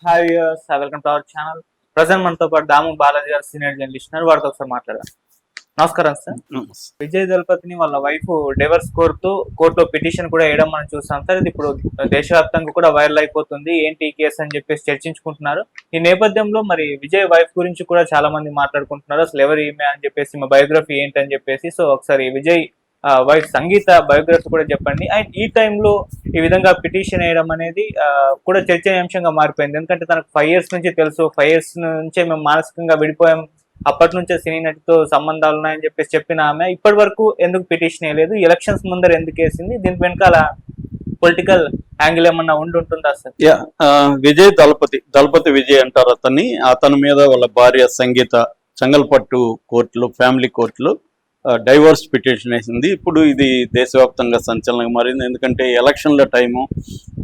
Hi viewers, welcome to our channel. Present మనతో పాటు దాము బాలాజీ గారు సీనియర్ జర్నలిస్ట్ ఉన్నారు. వారితో ఒకసారి మాట్లాడదాం. నమస్కారం సార్. విజయ్ దళపతిని వాళ్ళ వైఫ్ డివర్స్ కోరుతూ కోర్టులో పిటిషన్ కూడా వేయడం మనం చూసాం సార్. ఇది ఇప్పుడు దేశవ్యాప్తంగా కూడా వైరల్ అయిపోతుంది. ఏంటి ఈ కేసు అని చెప్పేసి చర్చించుకుంటున్నారు. ఈ నేపథ్యంలో మరి విజయ్ వైఫ్ గురించి కూడా చాలా మంది మాట్లాడుకుంటున్నారు. అసలు ఎవరు ఈమె అని చెప్పేసి, మా బయోగ్రఫీ ఏంటి అని చెప్పేసి. సో ఒకసారి విజయ్ వైఫ్ సంగీత బయోగ్రఫీ కూడా చెప్పండి. అండ్ ఈ టైంలో ఈ విధంగా పిటిషన్ వేయడం అనేది కూడా చర్చనీయాంశంగా మారిపోయింది. ఎందుకంటే తనకు 5 years నుంచి తెలుసు. 5 years నుంచే మేము మానసికంగా విడిపోయాం, అప్పటి నుంచే సినీ నటితో సంబంధాలు ఉన్నాయని చెప్పేసి చెప్పిన ఆమె ఇప్పటి వరకు ఎందుకు పిటిషన్ వేయలేదు? ఎలక్షన్స్ ముందర ఎందుకు వేసింది? దీని వెనకాల పొలిటికల్ యాంగిల్ ఏమన్నా ఉంటుందా సార్? విజయ్ దళపతి విజయ్ అంటారు అతన్ని. అతని మీద వాళ్ళ భార్య సంగీత చెంగల్పట్టు కోర్టులో, ఫ్యామిలీ కోర్టులో డైవర్స్ పిటిషన్ వేసింది. ఇప్పుడు ఇది దేశవ్యాప్తంగా సంచలనంగా మారింది. ఎందుకంటే ఎలక్షన్ల టైము,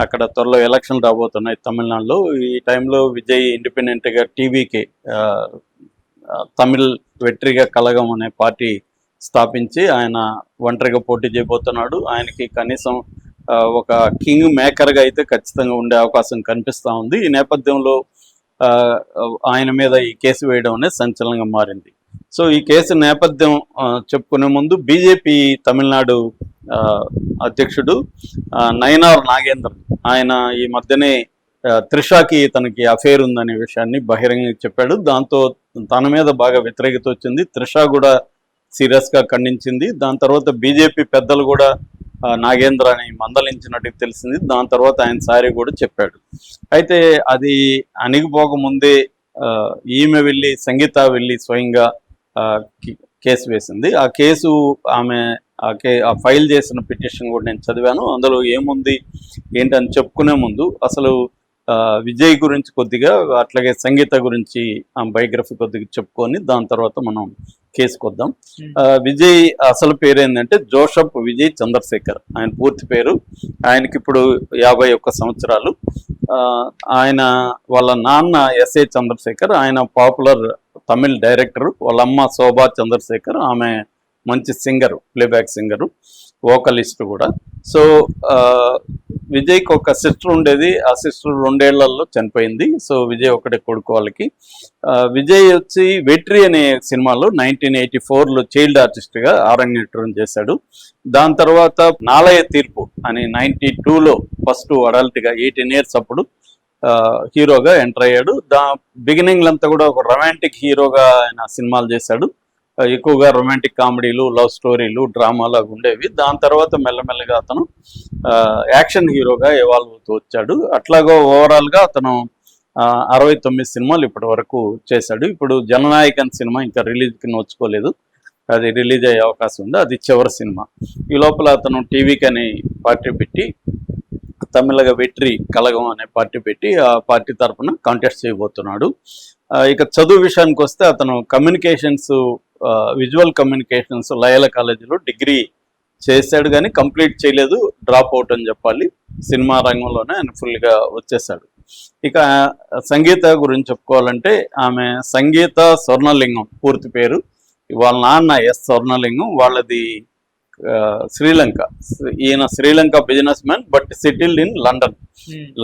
అక్కడ త్వరలో ఎలక్షన్లు రాబోతున్నాయి తమిళనాడులో. ఈ టైంలో విజయ్ ఇండిపెండెంట్గా టీవీకి తమిళ్ వెట్రిగా కలగం అనే పార్టీ స్థాపించి ఆయన ఒంటరిగా పోటీ చేయబోతున్నాడు. ఆయనకి కనీసం ఒక కింగ్ మేకర్గా అయితే ఖచ్చితంగా ఉండే అవకాశం కనిపిస్తూ ఉంది. ఈ నేపథ్యంలో ఆయన మీద ఈ కేసు వేయడం అనేది సంచలనంగా మారింది. సో ఈ కేసు నేపథ్యం చెప్పుకునే ముందు బీజేపీ తమిళనాడు అధ్యక్షుడు నయనార్ నాగేంద్రన్, ఆయన ఈ మధ్యనే త్రిషాకి తనకి అఫేర్ ఉందనే విషయాన్ని బహిరంగంగా చెప్పాడు. దాంతో తన మీద బాగా వ్యతిరేకత వచ్చింది. త్రిషా కూడా సీరియస్గా ఖండించింది. దాని తర్వాత బీజేపీ పెద్దలు కూడా నాగేంద్రని మందలించినట్టు తెలిసింది. దాని తర్వాత ఆయన సారీ కూడా చెప్పాడు. అయితే అది అణిగిపోకముందే ఈమె వెళ్ళి, సంగీత వెళ్ళి స్వయంగా కేసు వేసింది. ఆ కేసు ఆమె ఆ ఫైల్ చేసిన పిటిషన్ కూడా నేను చదివాను. అందులో ఏముంది ఏంటని చెప్పుకునే ముందు అసలు విజయ్ గురించి కొద్దిగా, అట్లాగే సంగీత గురించి బయోగ్రఫీ కొద్దిగా చెప్పుకొని దాని తర్వాత మనం కేసుకు వద్దాం. విజయ్ అసలు పేరు ఏంటంటే జోసెఫ్ విజయ్ చంద్రశేఖర్ ఆయన పూర్తి పేరు. ఆయనకి ఇప్పుడు 51 సంవత్సరాలు. ఆయన వాళ్ళ నాన్న ఎస్ఏ చంద్రశేఖర్, ఆయన పాపులర్ తమిళ్ డైరెక్టర్. వాళ్ళ అమ్మ శోభా చంద్రశేఖర్, ఆమె మంచి సింగరు, ప్లేబ్యాక్ సింగరు, వోకలిస్ట్ కూడా. సో విజయ్కి ఒక సిస్టర్ ఉండేది. ఆ సిస్టర్ 2 ఏళ్లలో చనిపోయింది. సో విజయ్ ఒకటే కొడుకు వాళ్ళకి. విజయ్ వచ్చి వెట్రి అనే సినిమాలో 1984లో చైల్డ్ ఆర్టిస్ట్గా అరంగేట్రం చేశాడు. దాని తర్వాత నాలయ తీర్పు అని 92లో ఫస్ట్ అడల్ట్గా 18 years అప్పుడు హీరోగా ఎంటర్ అయ్యాడు. బిగినింగ్ అంతా కూడా ఒక రొమాంటిక్ హీరోగా ఆయన సినిమాలు చేశాడు. ఎక్కువగా రొమాంటిక్ కామెడీలు, లవ్ స్టోరీలు, డ్రామాలు అవి ఉండేవి. దాని తర్వాత మెల్లమెల్లగా అతను యాక్షన్ హీరోగా ఎవాల్వ్ అవుతూ వచ్చాడు. అట్లాగా ఓవరాల్గా అతను 69 సినిమాలు ఇప్పటి వరకు చేశాడు. ఇప్పుడు జననాయకన్ సినిమా ఇంకా రిలీజ్కి నోచుకోలేదు, అది రిలీజ్ అయ్యే అవకాశం ఉంది. అది చివరి సినిమా. ఈ లోపల అతను టీవీకి అనే పార్టీ పెట్టి, తమిళగా వెట్రి కలగం అనే పార్టీ పెట్టి ఆ పార్టీ తరఫున కాంటెస్ట్ చేయబోతున్నాడు. ఇక చదువు విషయానికి వస్తే అతను కమ్యూనికేషన్స్, విజువల్ కమ్యూనికేషన్స్ లయల కాలేజీలో డిగ్రీ చేశాడు, కానీ కంప్లీట్ చేయలేదు, డ్రాప్ అవుట్ అని చెప్పాలి. సినిమా రంగంలోనే ఆయన ఫుల్గా వచ్చేసాడు. ఇక సంగీత గురించి చెప్పుకోవాలంటే ఆమె సంగీత స్వర్ణలింగం పూర్తి పేరు. వాళ్ళ నాన్న ఎస్ స్వర్ణలింగం, వాళ్ళది శ్రీలంక. ఈయన Sri Lanka business man, but settled in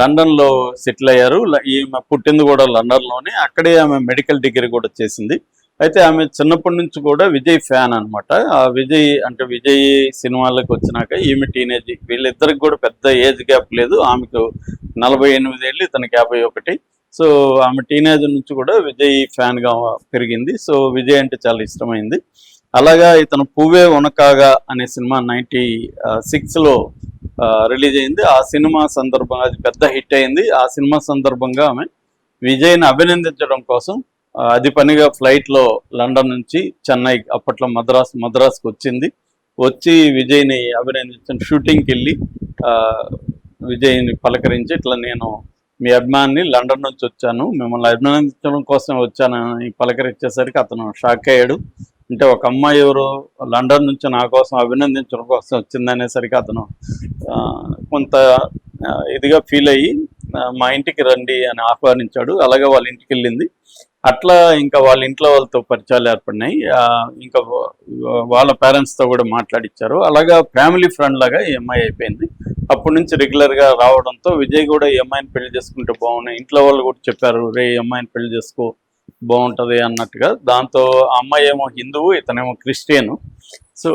London లో సెటిల్ అయ్యారు. ఈమె పుట్టింది కూడా లండన్ లోనే. అక్కడే ఆమె మెడికల్ డిగ్రీ కూడా చేసింది. అయితే ఆమె చిన్నప్పటి నుంచి కూడా విజయ్ ఫ్యాన్ అనమాట. ఆ విజయ్ సినిమాలకు వచ్చినాక ఈమె టీనేజ్, వీళ్ళిద్దరికి కూడా పెద్ద ఏజ్ గ్యాప్ లేదు. ఆమెకు 48 ఏళ్ళు, ఇతనికి 51. సో ఆమె టీనేజ్ నుంచి కూడా విజయ్ ఫ్యాన్ గా పెరిగింది. సో విజయ్ అంటే చాలా ఇష్టమైంది. అలాగా ఇతను పువ్వే ఉనకాగా అనే సినిమా 96లో రిలీజ్ అయింది. ఆ సినిమా సందర్భంగా అది పెద్ద హిట్ అయింది. ఆ సినిమా సందర్భంగా ఆమె విజయ్ని అభినందించడం కోసం అది పనిగా ఫ్లైట్లో లండన్ నుంచి చెన్నై, అప్పట్లో మద్రాస్కి వచ్చింది. వచ్చి విజయ్ని అభినందించిన, షూటింగ్కి వెళ్ళి విజయ్ని పలకరించి, ఇట్లా నేను మీ అభిమాని లండన్ నుంచి వచ్చాను, మిమ్మల్ని అభినందించడం కోసం వచ్చానని పలకరించేసరికి అతను షాక్ అయ్యాడు. అంటే ఒక అమ్మాయి ఎవరు లండన్ నుంచి నా కోసం అభినందించడం కోసం వచ్చిందనేసరికి అతను కొంత ఇదిగా ఫీల్ అయ్యి మా ఇంటికి రండి అని ఆహ్వానించాడు. అలాగే వాళ్ళ ఇంటికి వెళ్ళింది. అట్లా ఇంకా వాళ్ళ ఇంట్లో వాళ్ళతో పరిచయాలు ఏర్పడినాయి. ఇంకా వాళ్ళ పేరెంట్స్తో కూడా మాట్లాడిచ్చారు. అలాగా ఫ్యామిలీ ఫ్రెండ్ లాగా ఈ అమ్మాయి అయిపోయింది. అప్పటి నుంచి రెగ్యులర్గా రావడంతో విజయ్ కూడా ఈ అమ్మాయిని పెళ్లి చేసుకుంటే బాగున్నాయి, ఇంట్లో వాళ్ళు కూడా చెప్పారు, రే ఈ అమ్మాయిని పెళ్లి చేసుకో బాగుంటుంది అన్నట్టుగా. దాంతో ఆ అమ్మాయి ఏమో హిందువు, ఇతనేమో క్రిస్టియను. సో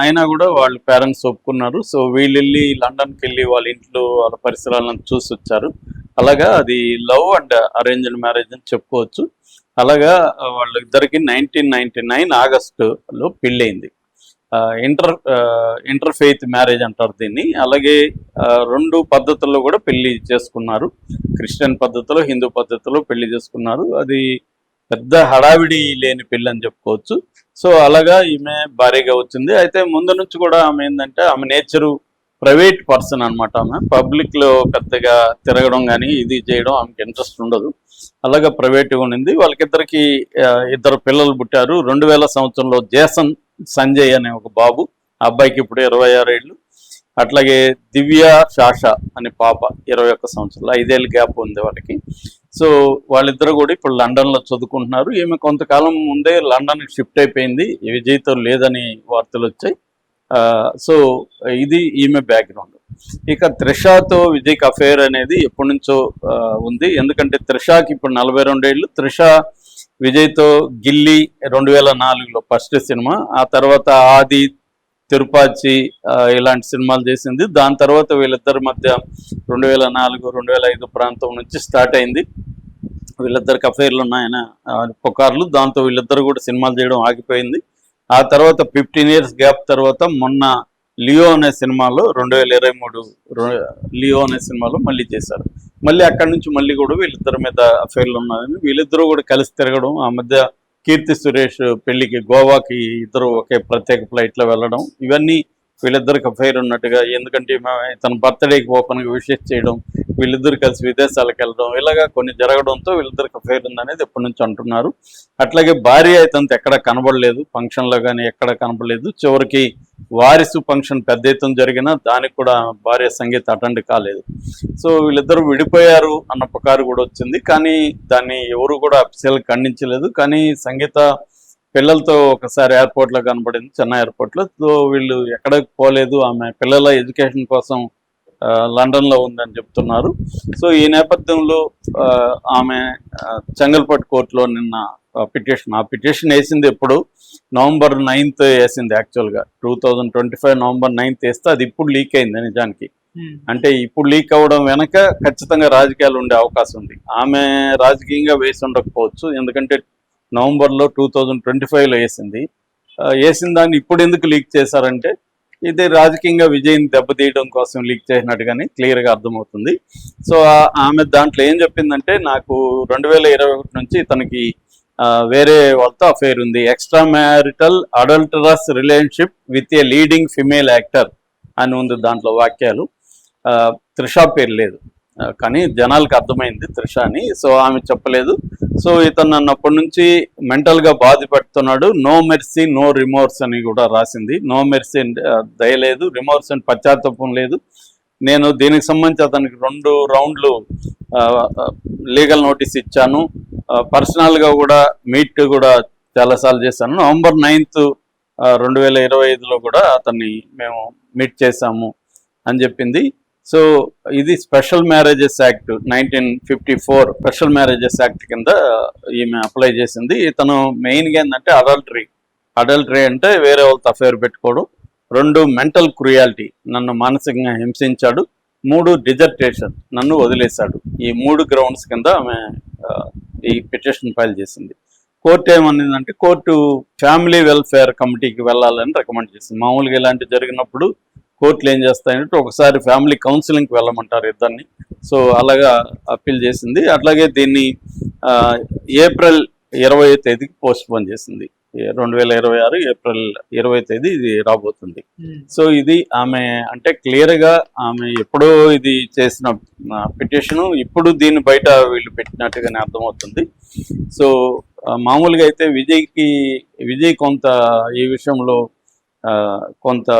అయినా కూడా వాళ్ళ పేరెంట్స్ ఒప్పుకున్నారు. సో వీళ్ళు వెళ్ళి లండన్కి వెళ్ళి వాళ్ళ ఇంట్లో వాళ్ళ పరిసరాలను చూసి వచ్చారు. అలాగా అది లవ్ అండ్ అరేంజ్డ్ మ్యారేజ్ అని చెప్పుకోవచ్చు. అలాగా వాళ్ళిద్దరికి 1999 ఆగస్టులో పెళ్ళయింది. ఇంటర్ ఫెయిత్ మ్యారేజ్ అంటారు దీన్ని. అలాగే రెండు పద్ధతుల్లో కూడా పెళ్లి చేసుకున్నారు. క్రిస్టియన్ పద్ధతిలో, హిందూ పద్ధతిలో పెళ్లి చేసుకున్నారు. అది పెద్ద హడావిడి లేని పెళ్ళి అని చెప్పుకోవచ్చు. సో అలాగా ఈమె భారీగా వచ్చింది. అయితే ముందు నుంచి కూడా ఆమె ఏంటంటే ఆమె నేచరు ప్రైవేట్ పర్సన్ అనమాట. ఆమె పబ్లిక్లో పెద్దగా తిరగడం కానీ ఇది చేయడం ఆమెకి ఇంట్రెస్ట్ ఉండదు. అలాగా ప్రైవేట్గా ఉండింది. వాళ్ళకిద్దరికి ఇద్దరు పిల్లలు పుట్టారు. 2000 సంవత్సరంలో జేసన్ సంజయ్ అనే ఒక బాబు, ఆ అబ్బాయికి ఇప్పుడు 26 ఏళ్ళు. అట్లాగే దివ్య షాషా అనే పాప 21 సంవత్సరాలు, 5 ఏళ్ళ గ్యాప్ ఉంది వాళ్ళకి. సో వాళ్ళిద్దరు కూడా ఇప్పుడు లండన్లో చదువుకుంటున్నారు. ఈమె కొంతకాలం ముందే లండన్కి షిఫ్ట్ అయిపోయింది, విజయ్తో లేదని వార్తలు వచ్చాయి. సో ఇది ఈమె బ్యాక్గ్రౌండ్. ఇక త్రిషాతో విజయ్కి అఫేర్ అనేది ఎప్పటి నుంచో ఉంది. ఎందుకంటే త్రిషాకి ఇప్పుడు 42 ఏళ్ళు. త్రిష విజయ్తో గిల్లీ 2004లో ఫస్ట్ సినిమా, ఆ తర్వాత ఆది, తిరుపాచి ఇలాంటి సినిమాలు చేసింది. దాని తర్వాత వీళ్ళిద్దరి మధ్య 2004, 2005 ప్రాంతం నుంచి స్టార్ట్ అయింది. వీళ్ళిద్దరికి అఫైర్లు ఉన్నాయని పుకార్లు. దాంతో వీళ్ళిద్దరు కూడా సినిమాలు చేయడం ఆగిపోయింది. ఆ తర్వాత 15 years గ్యాప్ తర్వాత మొన్న లియో అనే సినిమాలో 2023 లియో అనే సినిమాలో మళ్ళీ చేశారు. మళ్ళీ అక్కడి నుంచి మళ్ళీ కూడా వీళ్ళిద్దరి మీద అఫైర్లు ఉన్నాయని వీళ్ళిద్దరూ కూడా కలిసి తిరగడం, ఆ మధ్య కీర్తి సురేష్ పెళ్లికి గోవాకి ఇద్దరు ఒకే ప్రత్యేక ఫ్లైట్లో వెళ్ళడం, ఇవన్నీ వీళ్ళిద్దరికి అఫైర్ ఉన్నట్టుగా. ఎందుకంటే తన బర్త్డేకి ఓపెన్గా విషెస్ చేయడం, వీళ్ళిద్దరు కలిసి విదేశాలకు వెళ్ళడం, ఇలాగా కొన్ని జరగడంతో వీళ్ళిద్దరికి అఫైర్ ఉందనేది ఎప్పటి నుంచి అంటున్నారు. అట్లాగే భార్య అయితే ఎక్కడ కనబడలేదు, ఫంక్షన్లో కానీ ఎక్కడ కనబడలేదు. చివరికి వారిసు ఫంక్షన్ పెద్ద ఎత్తున జరిగినా దానికి కూడా భార్య సంగీత అటెండ్ కాలేదు. సో వీళ్ళిద్దరూ విడిపోయారు అన్న పుకారు కూడా వచ్చింది, కానీ దాన్ని ఎవరు కూడా అఫీషియల్ ఖండించలేదు. కానీ సంగీత పిల్లలతో ఒకసారి ఎయిర్పోర్ట్లో కనబడింది, చెన్నై ఎయిర్పోర్ట్లో. సో వీళ్ళు ఎక్కడికి పోలేదు, ఆమె పిల్లల ఎడ్యుకేషన్ కోసం లండన్లో ఉందని చెప్తున్నారు. సో ఈ నేపథ్యంలో ఆమె చెంగల్పట్టు కోర్టులో నిన్న పిటిషన్, ఆ పిటిషన్ వేసింది ఎప్పుడు November 9th వేసింది. యాక్చువల్గా 2025 November 9th వేస్తే అది ఇప్పుడు లీక్ అయింది నిజానికి. అంటే ఇప్పుడు లీక్ అవ్వడం వెనక ఖచ్చితంగా రాజకీయాలు ఉండే అవకాశం ఉంది. ఆమె రాజకీయంగా వేసి ఉండకపోవచ్చు, ఎందుకంటే నవంబర్లో 2025లో వేసింది. వేసిన దాన్ని ఇప్పుడు ఎందుకు లీక్ చేశారంటే ఇది రాజకీయంగా విజయ్ని దెబ్బతీయడం కోసం లీక్ చేసినట్టుగానే క్లియర్గా అర్థమవుతుంది. సో ఆమె దాంట్లో ఏం చెప్పిందంటే, నాకు 2021 నుంచి తనకి వేరే వాళ్ళతో అఫేర్ ఉంది, extra marital adulterous relationship with a leading female actor అని ఉంది దాంట్లో వాక్యాలు. త్రిషా పేరు లేదు, కానీ జనాలకు అర్థమైంది త్రిష అని. సో ఆమె చెప్పలేదు. సో ఇతను నన్ను అప్పటి నుంచి మెంటల్గా బాధ పెడుతున్నాడు, నో మెర్సీ నో రిమోర్స్ అని కూడా రాసింది. నో మెర్సీ దయలేదు, రిమోర్స్ అని పశ్చాత్తాపం లేదు. నేను దీనికి సంబంధించి అతనికి 2 రౌండ్లు లీగల్ నోటీస్ ఇచ్చాను, పర్సనల్గా కూడా మీట్ కూడా చాలాసార్లు చేశాను. November 9th 2025లో కూడా అతన్ని మేము మీట్ చేశాము అని చెప్పింది. సో ఇది special marriages act 1954 special marriages act కింద ఈమె అప్లై చేసింది. ఇతను మెయిన్గా ఏంటంటే అడల్టరీ అంటే వేరే వాళ్ళతో అఫేర్ పెట్టుకోవడం, 2 మెంటల్ క్రుయాలిటీ, నన్ను మానసికంగా హింసించాడు, 3 డిజర్టేషన్, నన్ను వదిలేశాడు. ఈ 3 గ్రౌండ్స్ కింద ఆమె ఈ పిటిషన్ ఫైల్ చేసింది. కోర్టు ఏమనిందంటే, కోర్టు ఫ్యామిలీ వెల్ఫేర్ కమిటీకి వెళ్ళాలని రికమెండ్ చేసింది. మామూలుగా ఇలాంటి జరిగినప్పుడు కోర్టులు ఏం చేస్తాయంటే ఒకసారి ఫ్యామిలీ కౌన్సిలింగ్కి వెళ్ళమంటారు ఇద్దరిని. సో అలాగా అప్పీల్ చేసింది. అట్లాగే దీన్ని ఏప్రిల్ 20వ తేదీకి పోస్ట్ పోన్ చేసింది. 2026 ఏప్రిల్ 20వ తేదీ ఇది రాబోతుంది. సో ఇది ఆమె అంటే క్లియర్గా ఆమె ఎప్పుడో ఇది చేసిన పిటిషను, ఇప్పుడు దీన్ని బయట వీళ్ళు పెట్టినట్టుగానే అర్థమవుతుంది. సో మామూలుగా అయితే విజయ్ కొంత ఈ విషయంలో కొంత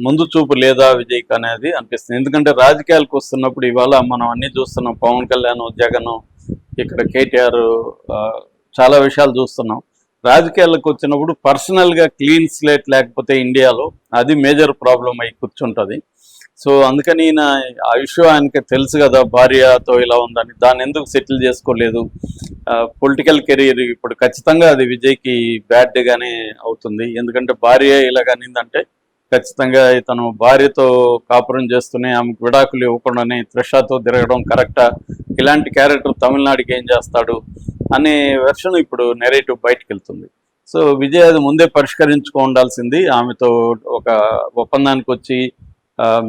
ముందు చూపు లేదా విజయ్కి అనేది అనిపిస్తుంది. ఎందుకంటే రాజకీయాలకు వస్తున్నప్పుడు ఇవాళ మనం అన్ని చూస్తున్నాం, పవన్ కళ్యాణ్, జగన్, ఇక్కడ కేటీఆర్ చాలా విషయాలు చూస్తున్నాం. రాజకీయాలకు వచ్చినప్పుడు పర్సనల్గా క్లీన్ స్లేట్ లేకపోతే ఇండియాలో అది మేజర్ ప్రాబ్లం అయి కూర్చుంటుంది. సో అందుకని ఆ ఇష్యూ ఆయనకి తెలుసు కదా, భార్యతో ఇలా ఉందని. దాన్ని ఎందుకు సెటిల్ చేసుకోలేదు? పొలిటికల్ కెరీర్ ఇప్పుడు ఖచ్చితంగా అది విజయ్కి బ్యాడ్గానే అవుతుంది. ఎందుకంటే భార్య ఇలాగనిందంటే ఖచ్చితంగా తను భార్యతో కాపురం చేస్తూనే ఆమెకు విడాకులు ఇవ్వకుండానే త్రిషాతో తిరగడం కరెక్టా, ఇలాంటి క్యారెక్టర్ తమిళనాడుకి ఏం చేస్తాడు అనే వెర్షన్ ఇప్పుడు నెరేటివ్ బయటకు వెళ్తుంది. సో విజయ్ అది ముందే పరిష్కరించుకోవాల్సింది. ఆమెతో ఒక ఒప్పందానికి వచ్చి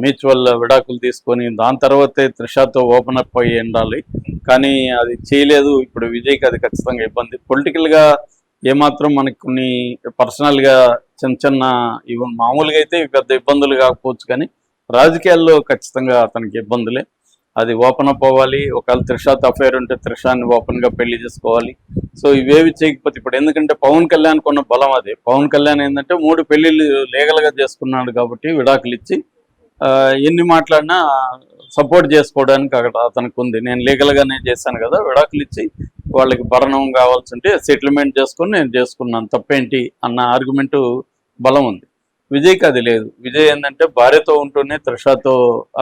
మ్యూచువల్ విడాకులు తీసుకొని దాని తర్వాతే త్రిషాతో ఓపెన్ అప్ అయ్యి ఉండాలి. కానీ అది చేయలేదు. ఇప్పుడు విజయ్కి అది ఖచ్చితంగా ఇబ్బంది. పొలిటికల్గా ఏమాత్రం మనకి కొన్ని పర్సనల్గా చిన్న చిన్న ఇవి మామూలుగా అయితే పెద్ద ఇబ్బందులు కాకపోవచ్చు, కానీ రాజకీయాల్లో ఖచ్చితంగా అతనికి ఇబ్బందులే. అది ఓపెన్ అప్ అవ్వాలి. ఒకవేళ త్రిషాతో అఫైర్ ఉంటే త్రిషాన్ని ఓపెన్గా పెళ్లి చేసుకోవాలి. సో ఇవేవి చేయకపోతే ఇప్పుడు ఎందుకంటే పవన్ కళ్యాణ్ కొన్న బలం అదే. పవన్ కళ్యాణ్ ఏంటంటే 3 పెళ్లిళ్ళు లీగల్గా చేసుకున్నాడు కాబట్టి విడాకులు ఇచ్చి ఎన్ని మాట్లాడినా సపోర్ట్ చేసుకోవడానికి అక్కడ అతనికి ఉంది. నేను లీగల్గానే చేశాను కదా, విడాకులు ఇచ్చి వాళ్ళకి భరణం కావాల్సి ఉంటే సెటిల్మెంట్ చేసుకొని నేను చేసుకున్నాను, తప్పేంటి అన్న ఆర్గ్యుమెంటు బలం ఉంది. విజయ్కి అది లేదు. విజయ్ ఏంటంటే భార్యతో ఉంటూనే త్రిషాతో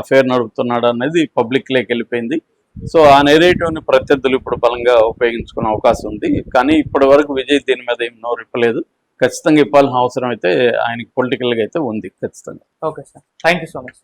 అఫేర్ నడుపుతున్నాడు అనేది పబ్లిక్లోకి వెళ్ళిపోయింది. సో ఆ నెరేటివ్ని ప్రత్యర్థులు ఇప్పుడు బలంగా ఉపయోగించుకునే అవకాశం ఉంది. కానీ ఇప్పటి వరకు విజయ్ దీని మీద ఏం నోరు ఇప్పలేదు. ఖచ్చితంగా ఇవ్వాల్సిన అవసరం అయితే ఆయనకి పొలిటికల్గా అయితే ఉంది ఖచ్చితంగా. Okay sir, thank you so much sir.